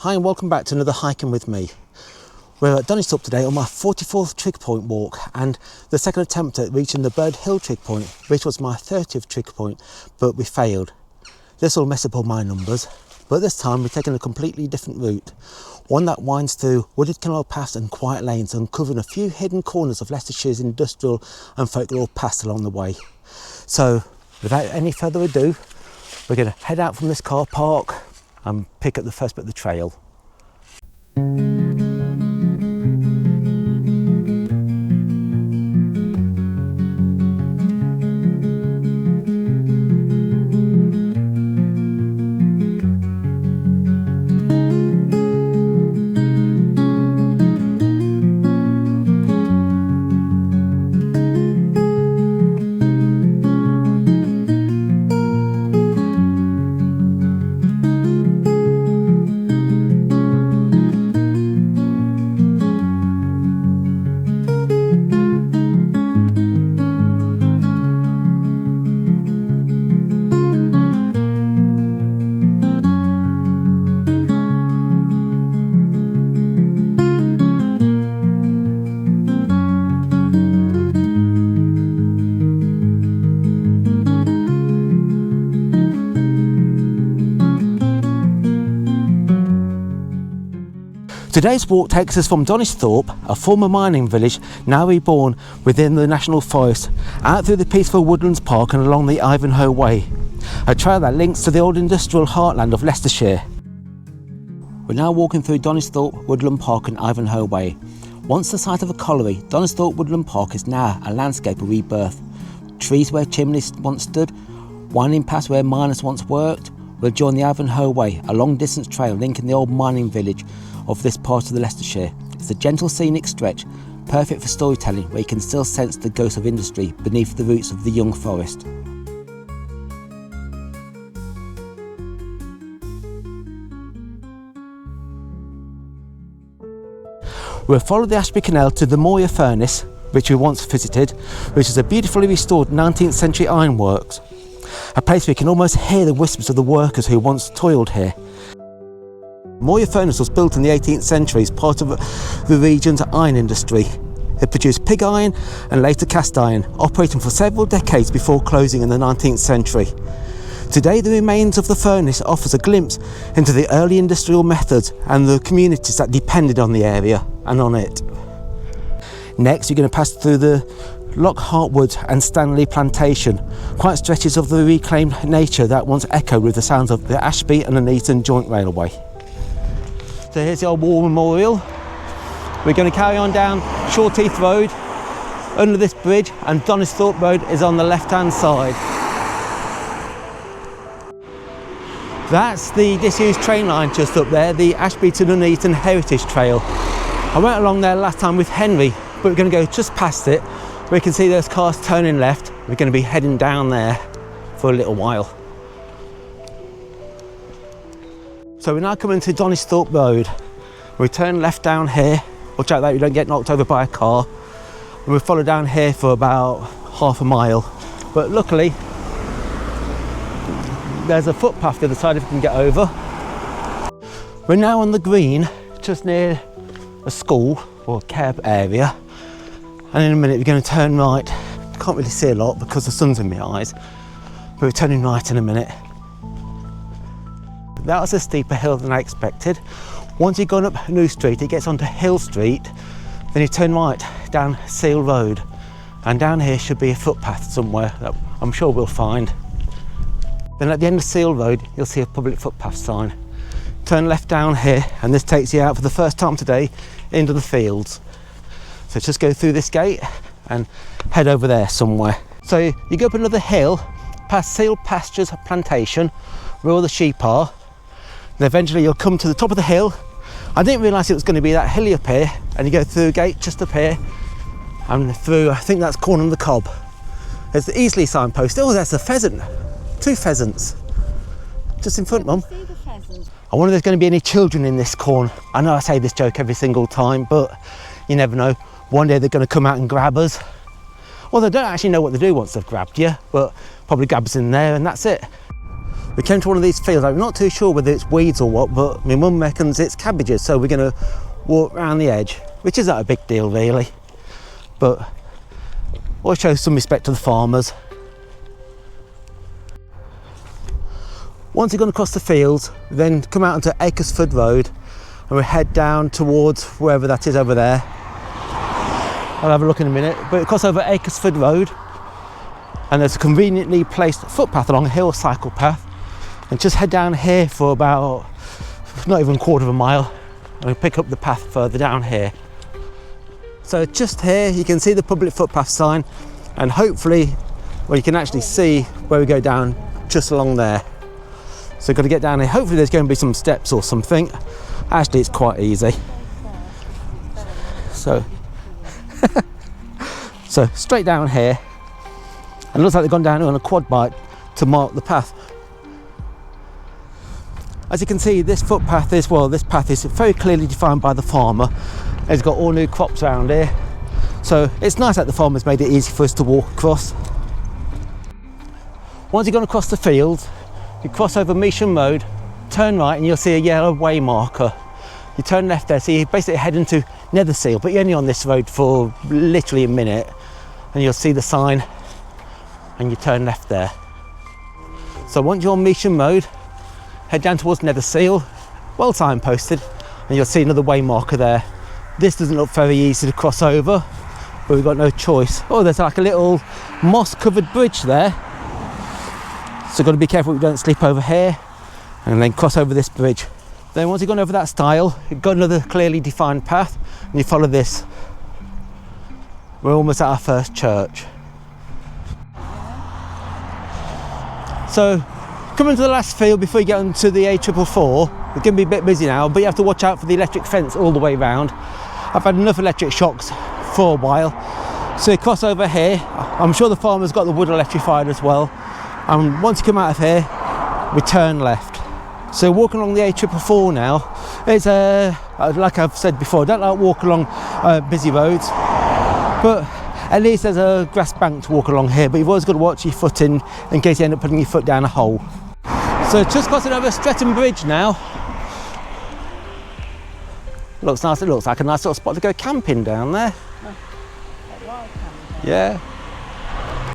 Hi and welcome back to another Hiking with me. We're at Donisthorpe today on my 44th trig point walk and the second attempt at reaching the Bird Hill trig point, which was my 30th trig point, but we failed. This will mess up all my numbers, but this time we're taking a completely different route. One that winds through wooded canal paths and quiet lanes, uncovering a few hidden corners of Leicestershire's industrial and folklore past along the way. So without any further ado, we're going to head out from this car park and pick up the first bit of the trail. Today's walk takes us from Donisthorpe, a former mining village now reborn within the National Forest, out through the peaceful Woodlands Park and along the Ivanhoe Way, a trail that links to the old industrial heartland of Leicestershire. We're now walking through Donisthorpe Woodland Park and Ivanhoe Way. Once the site of a colliery, Donisthorpe Woodland Park is now a landscape of rebirth. Trees where chimneys once stood, winding paths where miners once worked, will join the Ivanhoe Way, a long distance trail linking the old mining village of this part of the Leicestershire. It's a gentle scenic stretch, perfect for storytelling, where you can still sense the ghost of industry beneath the roots of the young forest. We'll follow the Ashby Canal to the Moira furnace, which we once visited, which is a beautifully restored 19th century ironworks, a place where you can almost hear the whispers of the workers who once toiled here. Moira furnace was built in the 18th century as part of the region's iron industry. It produced pig iron and later cast iron, operating for several decades before closing in the 19th century. Today the remains of the furnace offers a glimpse into the early industrial methods and the communities that depended on the area and on it. Next you're going to pass through the Lockhart Woods and Stanley Plantation, quiet stretches of the reclaimed nature that once echoed with the sounds of the Ashby and the Nuneaton Joint Railway. So here's the old war memorial. We're going to carry on down Shorteeth Road, under this bridge, and Donisthorpe Road is on the left hand side. That's the disused train line just up there, the Ashby to Nuneaton Heritage Trail. I went along there last time with Henry, but we're going to go just past it. We can see those cars turning left. We're going to be heading down there for a little while. So we're now coming to Donisthorpe Road. We turn left down here. Watch out that you don't get knocked over by a car. And we'll follow down here for about half a mile. But luckily, there's a footpath to the other side if we can get over. We're now on the green, just near a school or care area. And in a minute we're going to turn right. Can't really see a lot because the sun's in my eyes. But we're turning right in a minute. That was a steeper hill than I expected. Once you've gone up New Street, it gets onto Hill Street, then you turn right down Seal Road, and down here should be a footpath somewhere that I'm sure we'll find. Then at the end of Seal Road, you'll see a public footpath sign. Turn left down here, and this takes you out for the first time today into the fields. So just go through this gate and head over there somewhere. So you go up another hill, past Seal Pastures Plantation, where all the sheep are. And eventually you'll come to the top of the hill. I didn't realise it was going to be that hilly up here, and you go through a gate just up here and through, I think that's Corn on the Cob. There's the Easley signpost. Oh, there's a pheasant. 2 pheasants just in front, Mum. I wonder if there's going to be any children in this corn. I know I say this joke every single time, but you never know. One day they're going to come out and grab us. Well, they don't actually know what to do once they've grabbed you, but probably grab us in there and that's it. We came to one of these fields. I'm not too sure whether it's weeds or what, but my mum reckons it's cabbages, so we're going to walk around the edge, which isn't a big deal really, but we'll show some respect to the farmers. Once you've gone across the fields, we then come out onto Acresford Road and we head down towards wherever that is over there. I'll have a look in a minute, but we cross over Acresford Road and there's a conveniently placed footpath along a hill cycle path, and just head down here for about not even a quarter of a mile and we pick up the path further down here. So just here you can see the public footpath sign, and hopefully, well, you can actually see where we go down just along there. So we've got to get down here. Hopefully there's going to be some steps or something. Actually, it's quite easy. So, so straight down here, and it looks like they've gone down on a quad bike to mark the path. As you can see, this footpath is, well, this path is very clearly defined by the farmer. He's got all new crops around here. So it's nice that the farmer's made it easy for us to walk across. Once you've gone across the field, you cross over Measham Road, turn right and you'll see a yellow way marker. You turn left there, so you're basically heading to Netherseal, but you're only on this road for literally a minute, and you'll see the sign and you turn left there. So once you're on Measham Road, head down towards Netherseal, well signposted, and you'll see another way marker there. This doesn't look very easy to cross over, but we've got no choice. Oh, there's like a little moss covered bridge there, so got to be careful we don't slip over here and then cross over this bridge. Then once you've gone over that stile, you've got another clearly defined path and you follow this. We're almost at our first church. So coming to the last field before you get onto the A444, we're going to be a bit busy now, but you have to watch out for the electric fence all the way round. I've had enough electric shocks for a while. So you cross over here. I'm sure the farmer's got the wood electrified as well. And once you come out of here, we turn left. So walking along the A444 now, it's like I've said before, I don't like walking along busy roads, but at least there's a grass bank to walk along here, but you've always got to watch your foot in case you end up putting your foot down a hole. So just crossing over Stretton Bridge now. Looks nice, it looks like a nice little spot to go camping down there. Yeah.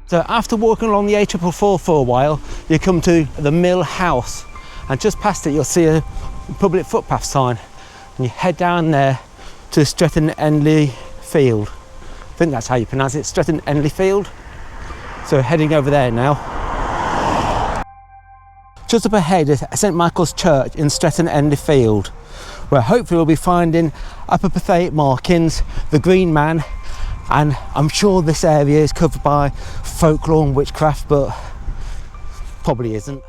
So after walking along the A444 for a while, you come to the Mill House, and just past it you'll see a public footpath sign, and you head down there to Stretton-en-le-Field. I think that's how you pronounce it, Stretton-en-le-Field. So heading over there now. Just up ahead is St Michael's Church in Stretton-en-le-Field, where hopefully we'll be finding Apotropaic markings, the Green Man, and I'm sure this area is covered by folklore and witchcraft, but probably isn't.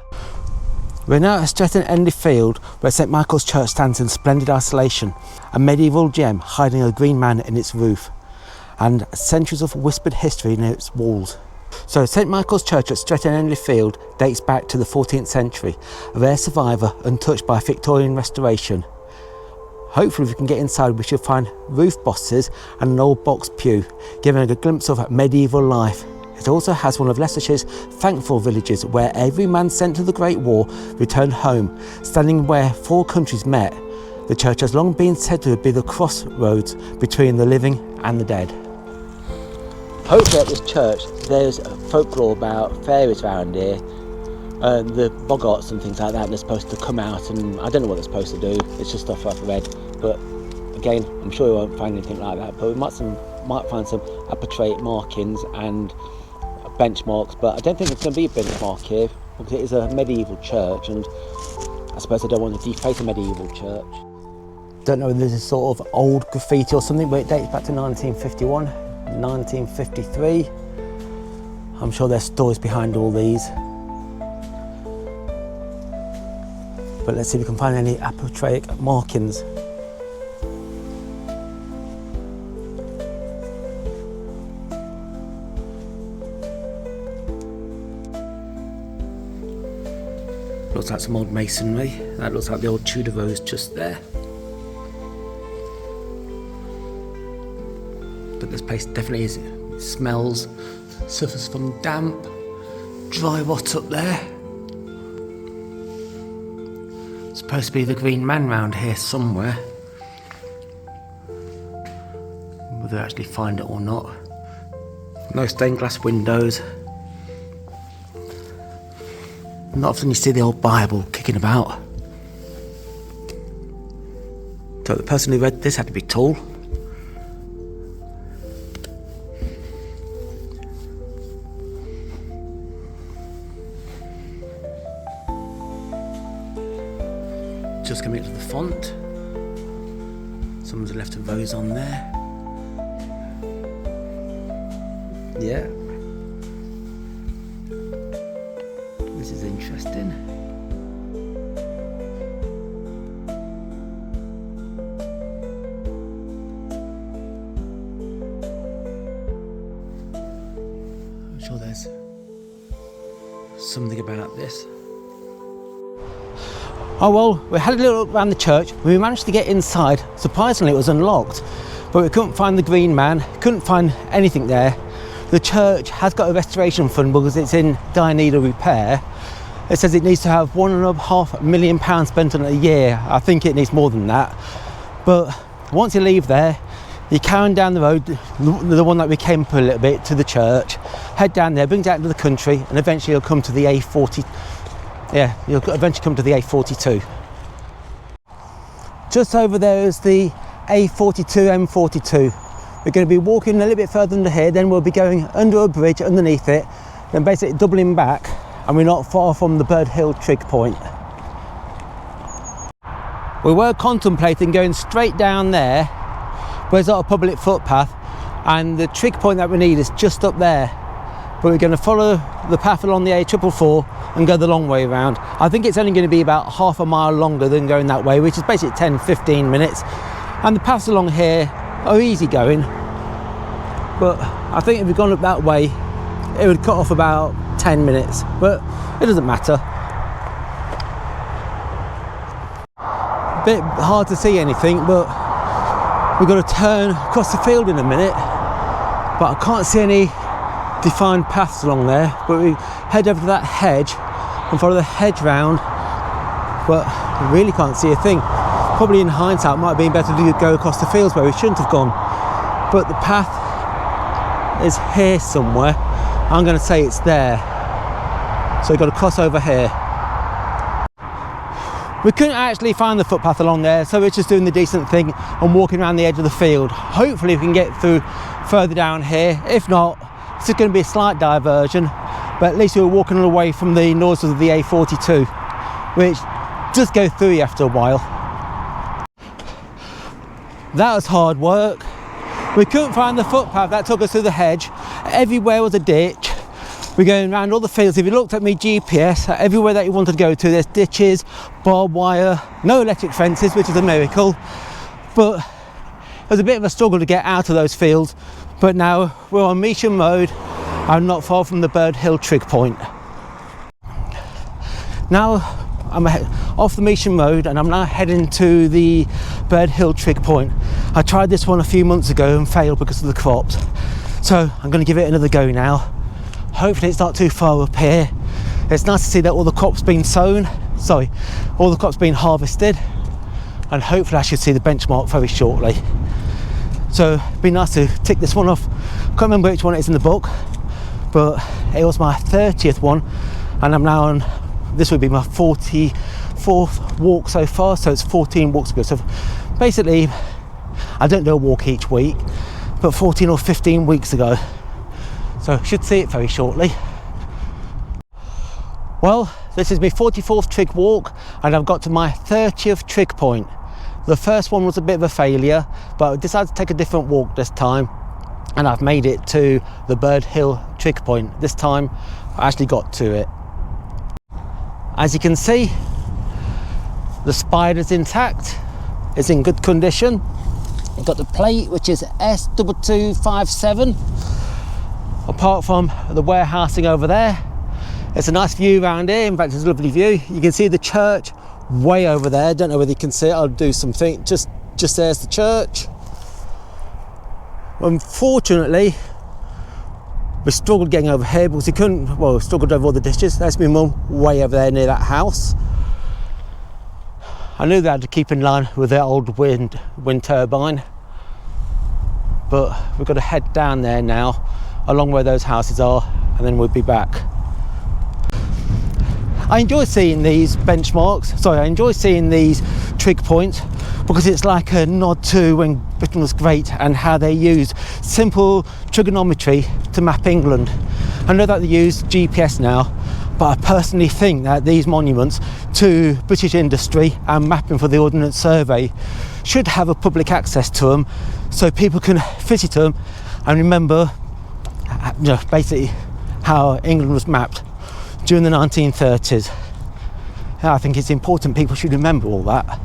We're now at Stretton-en-le-Field, where St Michael's Church stands in splendid isolation, a medieval gem hiding a green man in its roof, and centuries of whispered history near its walls. So St Michael's Church at Stretton-en-le-Field dates back to the 14th century, a rare survivor untouched by Victorian restoration. Hopefully if we can get inside we should find roof bosses and an old box pew, giving a glimpse of medieval life. It also has one of Leicestershire's thankful villages where every man sent to the Great War returned home, standing where four countries met. The church has long been said to be the crossroads between the living and the dead. Hopefully at this church there's folklore about fairies around here, the boggarts and things like that. They're supposed to come out, and I don't know what they're supposed to do, it's just stuff I've read, but again I'm sure we won't find anything like that, but we might find some Apotropaic markings and benchmarks, but I don't think it's going to be a benchmark here because it is a medieval church, and I suppose I don't want to deface a medieval church. Don't know if this is sort of old graffiti or something, but it dates back to 1951, 1953. I'm sure there's stories behind all these. But let's see if we can find any Apotropaic markings. Looks like some old masonry. That looks like the old Tudor rose just there. But this place definitely is, it smells, suffers from damp, dry rot up there. Supposed to be the Green Man round here somewhere. Whether they actually find it or not. No stained glass windows. Not often you see the old Bible kicking about. So the person who read this had to be tall. Just coming to the font. Someone's left a rose on there. Yeah. This is interesting. I'm sure there's something about this. Oh well, we had a little look around the church. We managed to get inside. Surprisingly, it was unlocked, but we couldn't find the Green Man, couldn't find anything there. The church has got a restoration fund because it's in dire need of repair. It says it needs to have £1.5 million spent on it a year. I think it needs more than that. But once you leave there, you carry on down the road, the one that we came up a little bit, to the church, head down there, brings it out into the country, and eventually you'll come to the A40. Yeah, you'll eventually come to the A42. Just over there is the A42 M42. We're going to be walking a little bit further under here, then we'll be going under a bridge underneath it, then basically doubling back, and we're not far from the Bird Hill Trig point. We were contemplating going straight down there, where there's not a public footpath, and the trig point that we need is just up there. But we're going to follow the path along the A444 and go the long way around. I think it's only going to be about half a mile longer than going that way, which is basically 10-15 minutes. And the paths along here are easy going, but I think if we'd gone up that way, it would cut off about 10 minutes, but it doesn't matter. A bit hard to see anything, but we've got to turn across the field in a minute, but I can't see any defined paths along there. But we head over to that hedge and follow the hedge round, but we really can't see a thing. Probably in hindsight it might have been better to go across the fields where we shouldn't have gone, but the path is here somewhere. I'm going to say it's there, so we've got to cross over here. We couldn't actually find the footpath along there, so we're just doing the decent thing and walking around the edge of the field. Hopefully we can get through further down here. If not, it's just going to be a slight diversion, but at least we're walking away from the noise of the A42, which does go through you after a while. That was hard work. We couldn't find the footpath that took us through the hedge. Everywhere was a ditch. We're going around all the fields. If you looked at me GPS, everywhere that you wanted to go to, there's ditches, barbed wire, no electric fences, which is a miracle. But it was a bit of a struggle to get out of those fields. But now we're on Measham Road and not far from the Bird Hill Trig point. Now I'm off the Measham Road and I'm now heading to the Bird Hill Trig point. I tried this one a few months ago and failed because of the crops. So I'm going to give it another go now. Hopefully it's not too far up here. It's nice to see that all the crops been sown. Sorry, all the crops been harvested. And hopefully I should see the benchmark very shortly. So it'd be nice to tick this one off. Can't remember which one it is in the book, but it was my 30th one, and I'm now on, this would be my 44th walk so far, so it's 14 walks ago. So basically, I don't do a walk each week, but 14 or 15 weeks ago. So I should see it very shortly. Well, this is my 44th trig walk, and I've got to my 30th trig point. The first one was a bit of a failure, but I decided to take a different walk this time, and I've made it to the Bird Hill Trig point. This time I actually got to it. As you can see, the spider's intact, it's in good condition. I've got the plate, which is S2257. Apart from the warehousing over there, it's a nice view around here. In fact, it's a lovely view. You can see the church way over there. Don't know whether you can see it. I'll do something. Just there's the church. Unfortunately, we struggled getting over here because we couldn't, well, we struggled over all the ditches. There's my mum way over there near that house. I knew they had to keep in line with their old wind turbine, but we've got to head down there now, along where those houses are, and then we'll be back. I enjoy seeing these benchmarks, I enjoy seeing these trig points, because it's like a nod to when Britain was great and how they used simple trigonometry to map England. I know that they use GPS now, but I personally think that these monuments to British industry and mapping for the Ordnance Survey should have a public access to them, so people can visit them and remember, you know, basically how England was mapped during the 1930s. I think it's important people should remember all that.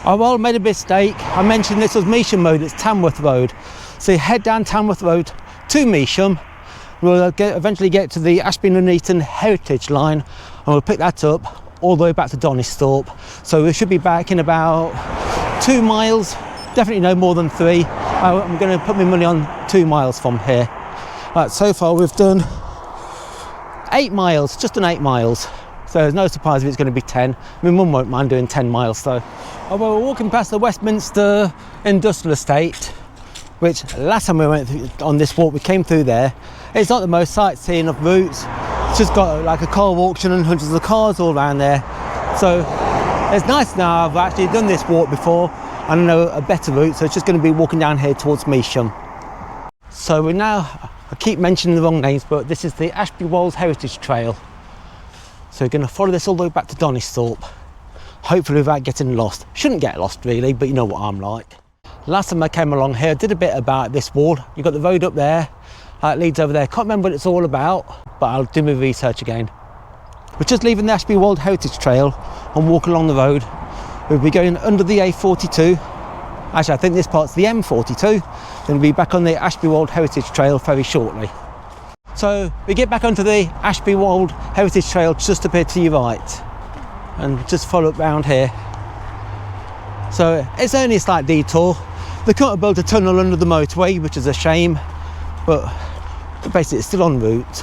I made a mistake. I mentioned this was Measham Road, it's Tamworth Road. So you head down Tamworth Road to Measham. We'll eventually get to the Ashby and Nuneaton Heritage Line, and we'll pick that up all the way back to Donisthorpe. So we should be back in about 2 miles, definitely no more than 3. I'm going to put my money on 2 miles from here. Right, so far we've done 8 miles, just done 8 miles. So there's no surprise if it's going to be 10. My mum won't mind doing 10 miles though. Oh, well, we're walking past the Westminster Industrial Estate, which last time we went on this walk, we came through there. It's not the most sightseeing of routes. It's just got like a car auction and hundreds of cars all around there. So it's nice now. I've actually done this walk before and I know a better route. So it's just going to be walking down here towards Measham. So we're now, I keep mentioning the wrong names, but this is the Ashby Wolds Heritage Trail. So we're going to follow this all the way back to Donisthorpe, hopefully without getting lost. Shouldn't get lost really, but you know what I'm like. Last time I came along here, I did a bit about this wall. You've got the road up there, it leads over there. Can't remember what it's all about, but I'll do my research again. We're just leaving the Ashby Wold Heritage Trail and walk along the road. We'll be going under the A42. Actually, I think this part's the M42. Then we'll be back on the Ashby Wold Heritage Trail very shortly. So we get back onto the Ashby Wold Heritage Trail just up here to your right and just follow up round here. So it's only a slight detour. They couldn't build a tunnel under the motorway, which is a shame, but basically it's still en route.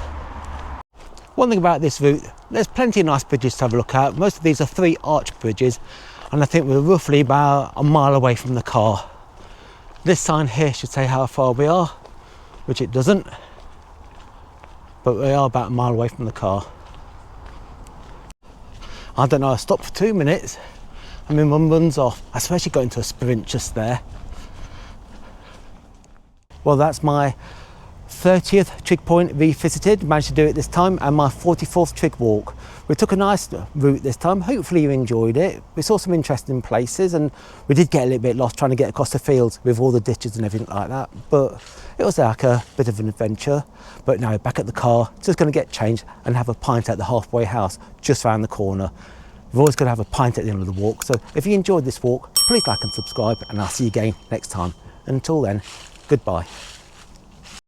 One thing about this route, there's plenty of nice bridges to have a look at. Most of these are 3 arch bridges, and I think we're roughly about a mile away from the car. This sign here should say how far we are, which it doesn't, but we are about a mile away from the car. I don't know, I stopped for 2 minutes and my mum runs off. I swear she got into a sprint just there. Well, that's my 30th trig point revisited, managed to do it this time, and my 44th trig walk. We took a nice route this time, hopefully you enjoyed it. We saw some interesting places and we did get a little bit lost trying to get across the fields with all the ditches and everything like that, but it was like a bit of an adventure. But now back at the car, just going to get changed and have a pint at the halfway house just round the corner. We've always got to have a pint at the end of the walk, so if you enjoyed this walk, please like and subscribe, and I'll see you again next time. Until then, goodbye.